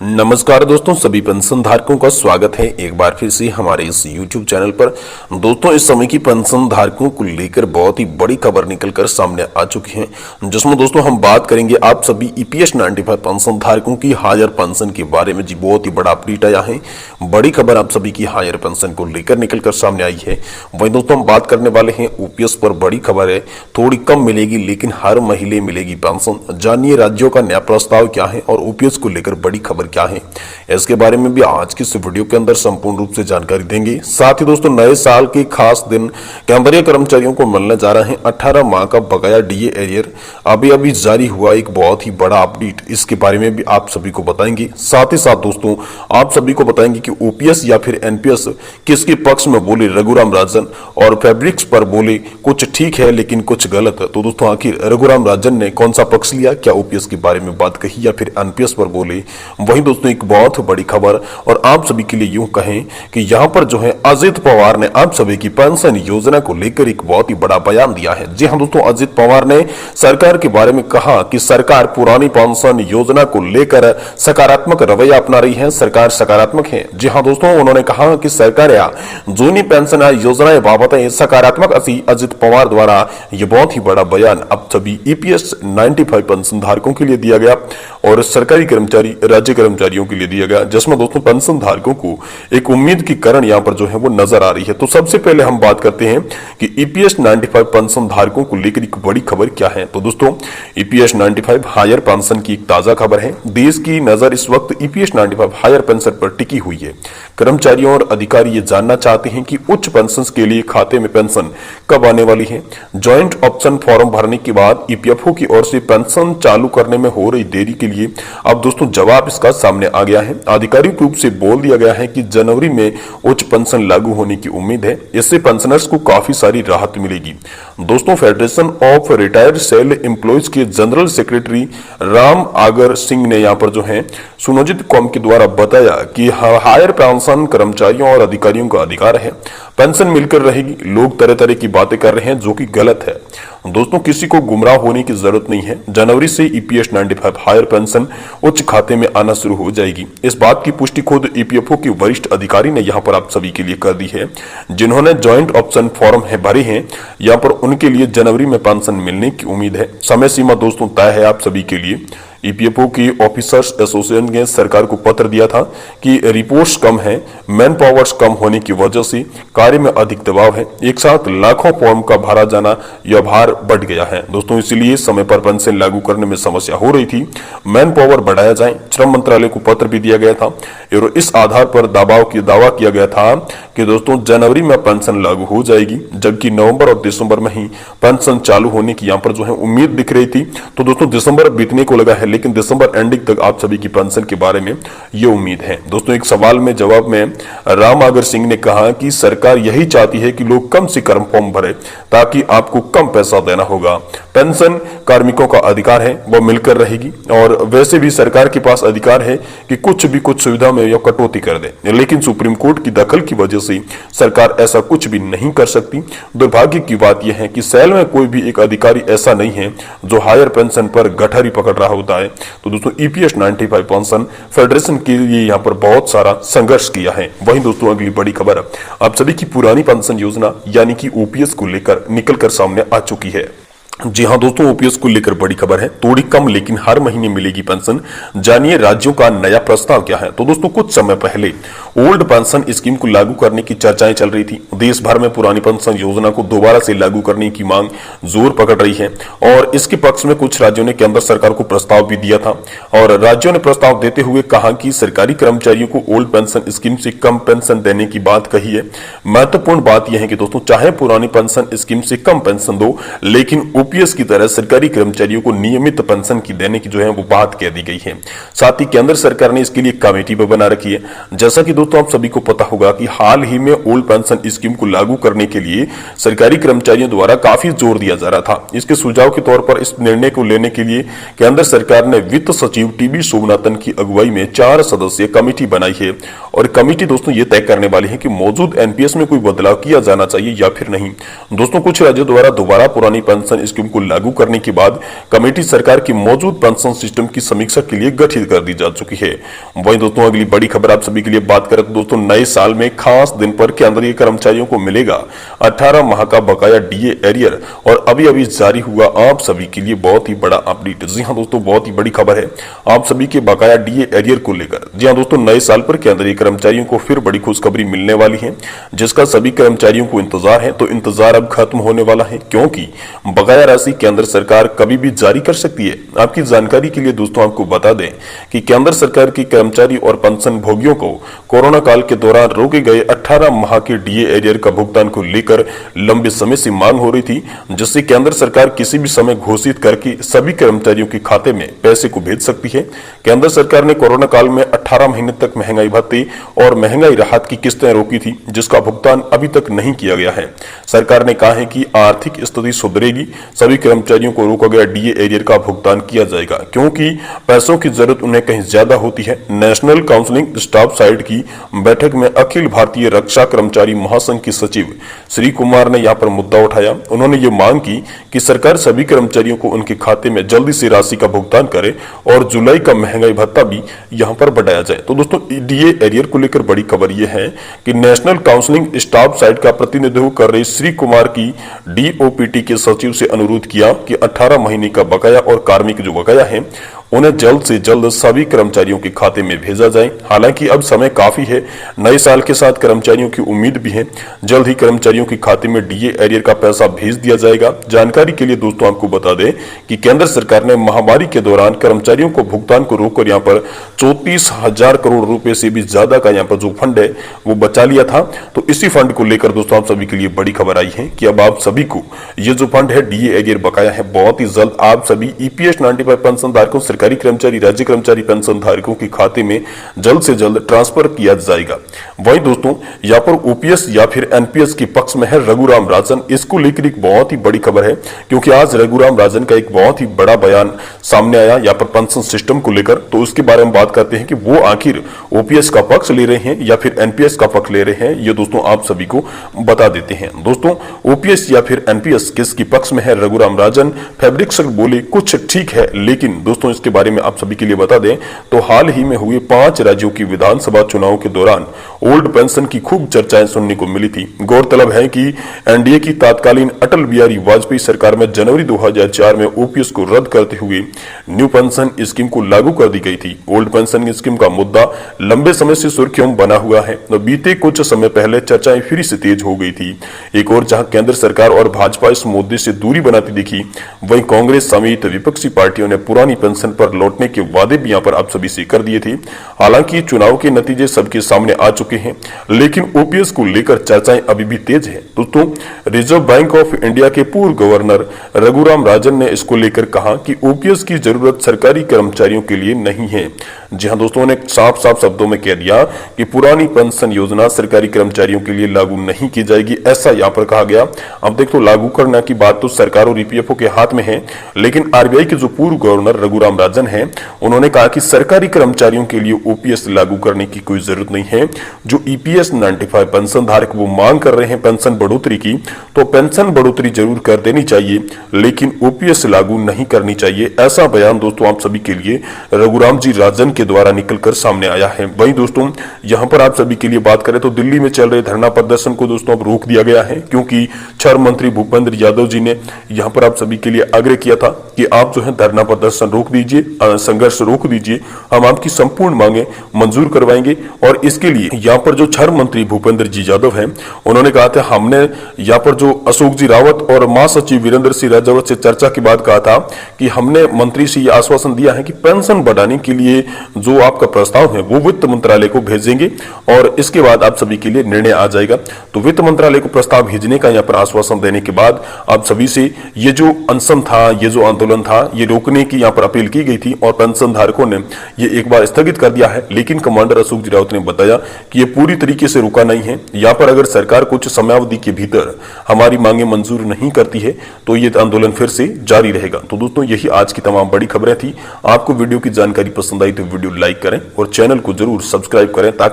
नमस्कार दोस्तों, सभी पेंशन धारकों का स्वागत है एक बार फिर से हमारे इस YouTube चैनल पर। दोस्तों, इस समय की पेंशन धारकों को लेकर बहुत ही बड़ी खबर निकलकर सामने आ चुकी है, जिसमें दोस्तों हम बात करेंगे आप सभी EPS 95 पेंशन धारकों की हायर पेंशन के बारे में। जी, बहुत ही बड़ा अपडेट आया है, बड़ी खबर आप सभी की हायर पेंशन को लेकर निकलकर सामने आई है। वहीं दोस्तों हम बात करने वाले हैं OPS पर। बड़ी खबर है, थोड़ी कम मिलेगी लेकिन हर महीने मिलेगी पेंशन। जानिए राज्यों का नया प्रस्ताव क्या है और OPS को लेकर बड़ी खबर क्या है, इसके बारे में भी आज की इस वीडियो के अंदर संपूर्ण रूप से जानकारी देंगे। साथ ही दोस्तों नए साल के खास दिन केंद्रीय कर्मचारियों को मिलने जा रहे हैं 18 माह का बकाया DA एरियर। अभी जारी हुआ एक बहुत ही बड़ा अपडेट, इसके बारे में भी आप सभी को बताएंगे। साथ ही साथ दोस्तों आप सभी को बताएंगे कि OPS या फिर NPS किसके पक्ष में बोले रघुराम राजन, और फैब्रिक्स पर बोले कुछ ठीक है लेकिन कुछ गलत। तो दोस्तों आखिर रघुराम राजन ने कौन सा पक्ष लिया, क्या OPS के बारे में बात कही या फिर NPS पर बोले। वहीं दोस्तों एक बहुत बड़ी खबर, और आप सभी के लिए यूं कहें कि यहां पर जो है अजित पवार ने आप सभी की पेंशन योजना को लेकर एक बहुत ही बड़ा बयान दिया है। जी हां दोस्तों, अजित पवार ने सरकार के बारे में कहा कि सरकार पुरानी पेंशन योजना को लेकर सकारात्मक रवैया अपना रही है, सरकार सकारात्मक है। जी हां दोस्तों, उन्होंने कहा कि सरकार या जूनी पेंशन योजना बाबत सकारात्मक अजित पवार द्वारा यह बहुत ही बड़ा बयान अब सभी EPS 95 पेंशन धारकों के लिए दिया गया और सरकारी कर्मचारी राज्य कर्मचारियों के लिए दिया गया, जिसमें दोस्तों पेंशन धारकों को एक उम्मीद की किरण यहां पर जो है वो नजर आ रही है। तो सबसे पहले हम बात करते हैं कि EPS 95 पेंशन धारकों को लेकर एक बड़ी खबर क्या है। तो दोस्तों EPS 95 हायर पेंशन की एक ताजा खबर है। देश की नजर इस वक्त EPS 95 हायर पेंशन पर टिकी हुई है। कर्मचारियों और अधिकारी ये जानना चाहते हैं कि उच्च पेंशन के लिए खाते में पेंशन कब आने वाली है। ज्वाइंट ऑप्शन फॉर्म भरने के बाद EPFO की ओर से पेंशन चालू करने में हो रही देरी के लिए अब दोस्तों जवाब इसका सामने आ गया है। आधिकारिक रूप से बोल दिया गया है कि जनवरी में उच्च पेंशन लागू होने की उम्मीद है। इससे पेंशनर्स को काफी सारी राहत मिलेगी। दोस्तों federation of retired cell employees के जनरल सेक्रेटरी राम आगर सिंह ने यहाँ पर जो है सुनियोजित कौम के द्वारा बताया कि हायर पेंशन कर्मचारियों और अधिकारियों का अधिकार है, पेंशन मिलकर रहेगी। लोग तरह तरह की बातें कर रहे हैं जो कि गलत है। दोस्तों किसी को गुमराह होने की जरूरत नहीं है। जनवरी से EPS 95 हायर पेंशन उच्च खाते में आना शुरू हो जाएगी। इस बात की पुष्टि खुद EPFO के वरिष्ठ अधिकारी ने यहाँ पर आप सभी के लिए कर दी है। जिन्होंने ज्वाइंट ऑप्शन फॉर्म भरे हैं, यहाँ पर उनके लिए जनवरी में पेंशन मिलने की उम्मीद है। समय सीमा दोस्तों तय है आप सभी के लिए। EPFO की ऑफिसर्स एसोसिएशन ने सरकार को पत्र दिया था कि रिपोर्ट्स कम है, मैन पावर्स कम होने की वजह से कार्य में अधिक दबाव है। एक साथ लाखों फॉर्म का भरा जाना, यह भार बढ़ गया है। दोस्तों इसलिए समय पर पेंशन लागू करने में समस्या हो रही थी। मैन पावर बढ़ाया जाए, श्रम मंत्रालय को पत्र भी दिया गया था और इस आधार पर दावा किया गया था कि दोस्तों जनवरी में पेंशन लागू हो जाएगी, जबकि नवंबर और दिसंबर में ही पेंशन चालू होने की यहाँ पर जो है उम्मीद दिख रही थी। तो दोस्तों दिसंबर बीतने को लगा है, लेकिन दिसंबर एंडिंग तक आप सभी की पेंशन के बारे में ये उम्मीद है। दोस्तों एक सवाल में जवाब में राम आगर सिंह ने कहा कि सरकार यही चाहती है कि लोग कम से कम फॉर्म भरे ताकि आपको कम पैसा देना होगा। पेंशन कार्मिकों का अधिकार है, वह मिलकर रहेगी और वैसे भी सरकार के पास अधिकार है कि कुछ सुविधा में यह कटौती कर दे, लेकिन सुप्रीम कोर्ट की दखल की वजह से सरकार ऐसा कुछ भी नहीं कर सकती। दुर्भाग्य की बात यह है कि सेल में कोई भी एक अधिकारी ऐसा नहीं है जो हायर पेंशन पर गठरी पकड़ रहा होता है। तो दोस्तों EPS 95 पेंशन फेडरेशन के लिए यहाँ पर बहुत सारा संघर्ष किया है। वहीं दोस्तों अगली बड़ी खबर आप सभी की पुरानी पेंशन योजना यानी कि OPS को लेकर निकलकर सामने आ चुकी है। जी हां दोस्तों, OPS को लेकर बड़ी खबर है, थोड़ी कम लेकिन हर महीने मिलेगी पेंशन। जानिए राज्यों का नया प्रस्ताव क्या है। तो दोस्तों कुछ समय पहले ओल्ड पेंशन स्कीम को लागू करने की चर्चाएं चल रही थी। देश भर में पुरानी पेंशन योजना को दोबारा से लागू करने की मांग जोर पकड़ रही है और इसके पक्ष में कुछ राज्यों ने केंद्र सरकार को प्रस्ताव भी दिया था और राज्यों ने प्रस्ताव देते हुए कहा कि सरकारी कर्मचारियों को ओल्ड पेंशन स्कीम से कम पेंशन देने की बात कही है। महत्वपूर्ण बात यह है कि दोस्तों चाहे पुरानी पेंशन स्कीम से कम पेंशन दो, लेकिन OPS की तरह सरकारी कर्मचारियों को नियमित पेंशन की देने की जो है वो बात कह दी गई है। साथ ही केंद्र सरकार ने इसके लिए कमेटी भी बना रखी है। जैसा कि दोस्तों आप सभी को पता होगा कि हाल ही में ओल्ड पेंशन स्कीम को लागू करने के लिए सरकारी कर्मचारियों द्वारा काफी जोर दिया जा रहा था। इसके सुझाव के तौर पर इस निर्णय को लेने के लिए केंद्र सरकार ने वित्त सचिव TB सोमनाथन की अगुवाई में 4 सदस्यीय कमेटी बनाई है और कमेटी दोस्तों ये तय करने वाली है कि मौजूद NPS में कोई बदलाव किया जाना चाहिए या फिर नहीं। दोस्तों कुछ राज्यों द्वारा दोबारा पुरानी पेंशन स्कीम को लागू करने के बाद कमेटी सरकार की मौजूद पेंशन सिस्टम की समीक्षा के लिए गठित कर दी जा चुकी है। वहीं दोस्तों अगली बड़ी खबर आप सभी के लिए बात करें तो दोस्तों नए साल में खास दिन पर केंद्रीय कर्मचारियों को मिलेगा 18 माह का बकाया डीए एरियर और अभी जारी हुआ आप सभी के लिए बहुत ही बड़ा अपडेट। जी हाँ दोस्तों, बहुत ही बड़ी खबर है आप सभी के बकाया डीए एरियर को लेकर। जी हाँ दोस्तों, नए साल पर केंद्रीय कर्मचारियों को फिर बड़ी खुशखबरी मिलने वाली है, जिसका सभी कर्मचारियों को इंतजार है। तो इंतजार अब खत्म होने वाला है, क्योंकि बकाया राशि केंद्र सरकार कभी भी जारी कर सकती है। आपकी जानकारी के लिए दोस्तों आपको बता दें कि केंद्र सरकार के कर्मचारी और पेंशन भोगियों को कोरोना काल के दौरान रोके गए 18 माह के डीए एरियर का भुगतान को लेकर लंबे समय से मांग हो रही थी, जिससे केंद्र सरकार किसी भी समय घोषित करके सभी कर्मचारियों के खाते में पैसे को भेज सकती है। केंद्र सरकार ने कोरोना काल में 18 महीने तक महंगाई भत्ते और महंगाई राहत की किस्तें रोकी थी, जिसका भुगतान अभी तक नहीं किया गया है। सरकार ने कहा है कि आर्थिक स्थिति सुधरेगी, सभी कर्मचारियों को रोका गया डीए एरियर का भुगतान किया जाएगा, क्योंकि पैसों की जरूरत उन्हें कहीं ज्यादा होती है। नेशनल काउंसिलिंग स्टाफ साइड की बैठक में अखिल भारतीय रक्षा कर्मचारी महासंघ के सचिव श्री कुमार ने यहाँ पर मुद्दा उठाया। उन्होंने ये मांग की कि सरकार सभी कर्मचारियों को उनके खाते में जल्दी से राशि का भुगतान करे और जुलाई का महंगाई भत्ता भी यहाँ पर बढ़ाया जाए। तो दोस्तों डीए एरियर को लेकर बड़ी खबर यह है कि नेशनल काउंसिलिंग स्टाफ साइड का प्रतिनिधित्व कर रहे श्री कुमार की डीओपीटी के सचिव से अनुरोध किया कि 18 महीने का बकाया और कार्मिक जो बकाया है उन्हें जल्द से जल्द सभी कर्मचारियों के खाते में भेजा जाए। हालांकि अब समय काफी है, नए साल के साथ कर्मचारियों की उम्मीद भी है, जल्द ही कर्मचारियों के खाते में डीए एरियर का पैसा भेज दिया जाएगा। जानकारी के लिए दोस्तों आपको बता दें कि केंद्र सरकार ने महामारी के दौरान कर्मचारियों को भुगतान को रोककर यहाँ पर 34,000 करोड़ रुपए से भी ज्यादा का यहाँ पर जो फंड है वो बचा लिया था। तो इसी फंड को लेकर दोस्तों आप सभी के लिए बड़ी खबर आई है कि अब आप सभी को ये जो फंड है डीए एरियर बकाया है बहुत ही जल्द आप सभी ईपीएस 95 पेंशन धारकों, सरकारी कर्मचारी, राज्य कर्मचारी पेंशन धारकों के खाते में जल्द से जल्द ट्रांसफर किया जाएगा। वहीं दोस्तों यहाँ पर ओपीएस या फिर एनपीएस के पक्ष में है रघुराम राजन। इसको लेकर एक बहुत ही बड़ी खबर है, क्योंकि आज रघुराम राजन का एक बहुत ही बड़ा बयान सामने आया यहाँ पर पेंशन सिस्टम को लेकर। तो उसके बारे में बात करते हैं कि वो आखिर ओपीएस का पक्ष ले रहे हैं या फिर एनपीएस का पक्ष ले रहे हैं, ये दोस्तों आप सभी को बता देते हैं। दोस्तों ओपीएस या फिर एनपीएस किसके पक्ष में है रघुराम राजन? फैब्रिक सर बोले कुछ ठीक है, लेकिन दोस्तों इसके बारे में आप सभी के लिए बता दें तो हाल ही में हुए 5 राज्यों की विधानसभा चुनाव के दौरान ओल्ड पेंशन की खूब चर्चाएं सुनने को मिली थी। गौरतलब है कि एनडीए की तत्कालीन अटल बिहारी वाजपेयी सरकार में जनवरी 2004 में ओपीएस को रद्द करते हुए न्यू पेंशन स्कीम को लागू कर दी गई थी। ओल्ड पेंशन स्कीम का मुद्दा लंबे समय से सुर्खियों में बना हुआ है। तो बीते कुछ समय पहले चर्चाएं फिर से तेज हो गई थी। एक और जहां केंद्र सरकार और भाजपा इस मुद्दे से दूरी बनाती दिखी, वहीं कांग्रेस समेत विपक्षी पार्टियों ने पुरानी पेंशन पर लौटने के वादे भी यहाँ पर आप सभी से कर दिए थे। हालांकि चुनाव के नतीजे सबके सामने आ चुके हैं, लेकिन ओपीएस को लेकर चर्चाएं अभी भी तेज है। दोस्तों रिजर्व बैंक ऑफ इंडिया के पूर्व गवर्नर रघुराम राजन ने इसको लेकर कहा कि ओपीएस की जरूरत सरकारी कर्मचारियों के लिए नहीं है। जी हाँ दोस्तों, ने साफ साफ शब्दों में कह दिया कि पुरानी पेंशन योजना सरकारी कर्मचारियों के लिए लागू नहीं की जाएगी, ऐसा यहाँ पर कहा गया। अब देखो लागू करने की बात तो सरकार और ईपीएफओ के हाथ में है, लेकिन आरबीआई के जो पूर्व गवर्नर रघुराम राजन है उन्होंने कहा कि सरकारी कर्मचारियों के लिए ओपीएस लागू करने की कोई जरूरत नहीं है। जो ईपीएस 95 पेंशन धारक वो मांग कर रहे हैं पेंशन बढ़ोतरी की, तो पेंशन बढ़ोतरी जरूर कर देनी चाहिए, लेकिन ओपीएस लागू नहीं करनी चाहिए। ऐसा बयान दोस्तों आप सभी के लिए रघुराम जी राजन के द्वारा निकलकर सामने आया है। वहीं दोस्तों यहां पर आप सभी के लिए बात करें तो दिल्ली में चल रहे धरना प्रदर्शन को दोस्तों अब रोक दिया गया है, क्योंकि श्रम मंत्री भूपेंद्र यादव जी ने यहां पर आप सभी के लिए आग्रह किया था कि आप जो है धरना प्रदर्शन रोक दीजिए, संघर्ष रोक दीजिए, हम आपकी संपूर्ण मांगे मंजूर करवाएंगे। और इसके लिए यहाँ पर जो श्रम मंत्री भूपेंद्र जी यादव हैं उन्होंने कहा था, हमने यहाँ पर जो अशोक जी रावत और महासचिव वीरेंद्र सिंह राजावत से चर्चा के बाद कहा था कि हमने मंत्री से यह आश्वासन दिया है कि पेंशन बढ़ाने के लिए जो आपका प्रस्ताव है वो वित्त मंत्रालय को भेजेंगे और इसके बाद आप सभी के लिए निर्णय आ जाएगा। तो वित्त मंत्रालय को प्रस्ताव भेजने का यहाँ पर आश्वासन देने के बाद आप सभी से ये जो अनशन था, ये जो आंदोलन था, ये रोकने की यहाँ पर अपील की गई थी और पेंशन धारकों ने ये एक बार स्थगित कर दिया है। लेकिन कमांडर अशोक जी रावत ने बताया कि ये पूरी तरीके से रुका नहीं है। यहाँ पर अगर सरकार कुछ समयावधि के भीतर हमारी मांगे मंजूर नहीं करती है तो ये आंदोलन फिर से जारी रहेगा। तो दोस्तों यही आज की तमाम बड़ी खबरें थी। आपको वीडियो की जानकारी पसंद आई तो वीडियो लाइक करें और चैनल को जरूर सब्सक्राइब करें ताकि